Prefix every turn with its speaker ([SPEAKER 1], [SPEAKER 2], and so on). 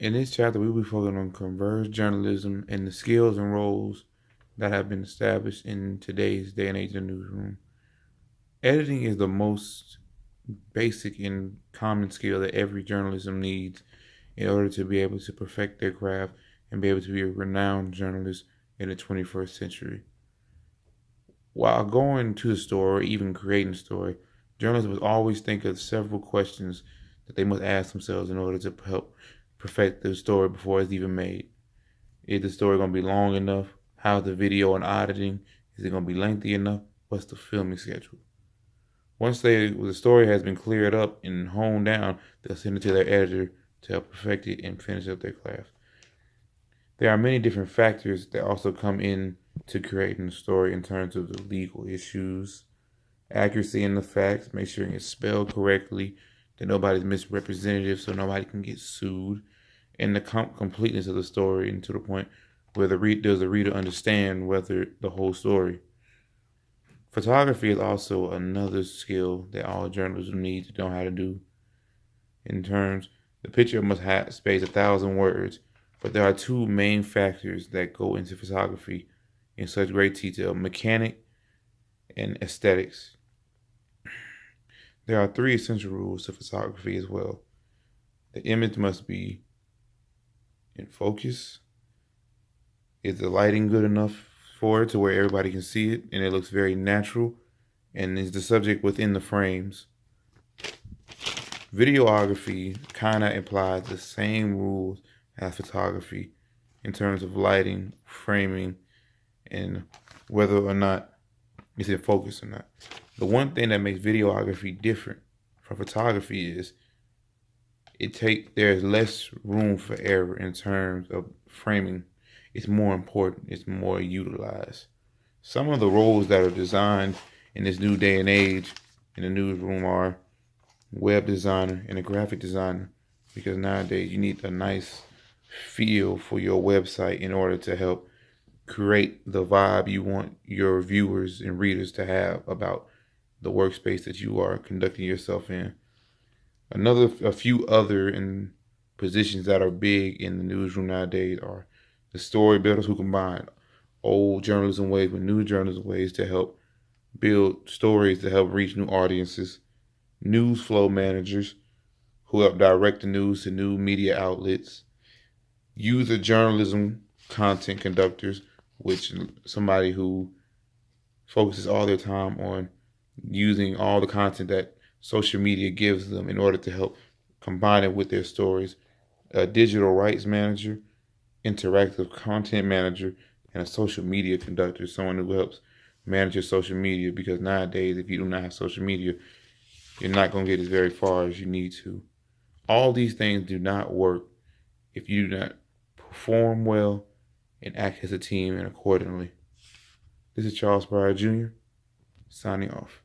[SPEAKER 1] In this chapter, we will be focusing on converged journalism and the skills and roles that have been established in today's day and age in the newsroom. Editing is the most basic and common skill that every journalism needs in order to be able to perfect their craft and be able to be a renowned journalist in the 21st century. While going to the story or even creating a story, journalists must always think of several questions that they must ask themselves in order to help perfect the story before it's even made. Is the story going to be long enough? How's the video and auditing? Is it going to be lengthy enough? What's the filming schedule? Once the story has been cleared up and honed down, they'll send it to their editor to help perfect it and finish up their craft. There are many different factors that also come in to creating a story in terms of the legal issues, accuracy in the facts, make sure it's spelled correctly, that nobody's misrepresentative so nobody can get sued, and the completeness of the story and to the point where does the reader understand whether the whole story. Photography is also another skill that all journalists need to know how to do. In terms, the picture must have space 1,000 words, but there are two main factors that go into photography in such great detail: mechanic and aesthetics. There are three essential rules to photography as well. The image must be in focus. Is the lighting good enough for it to where everybody can see it and it looks very natural? And is the subject within the frames? Videography kind of implies the same rules as photography in terms of lighting, framing, and whether or not it's in focus or not. The one thing that makes videography different from photography is there's less room for error in terms of framing. It's more important. It's more utilized. Some of the roles that are designed in this new day and age in the newsroom are web designer and a graphic designer, because nowadays you need a nice feel for your website in order to help create the vibe you want your viewers and readers to have about the workspace that you are conducting yourself in. A few other positions that are big in the newsroom nowadays are the story builders, who combine old journalism ways with new journalism ways to help build stories to help reach new audiences; news flow managers, who help direct the news to new media outlets; user journalism content conductors, which somebody who focuses all their time on using all the content that social media gives them in order to help combine it with their stories; a digital rights manager, interactive content manager, and a social media conductor, someone who helps manage your social media, because nowadays if you do not have social media, you're not going to get as very far as you need to. All these things do not work if you do not perform well and act as a team and accordingly. This is Charles Pryor Jr. signing off.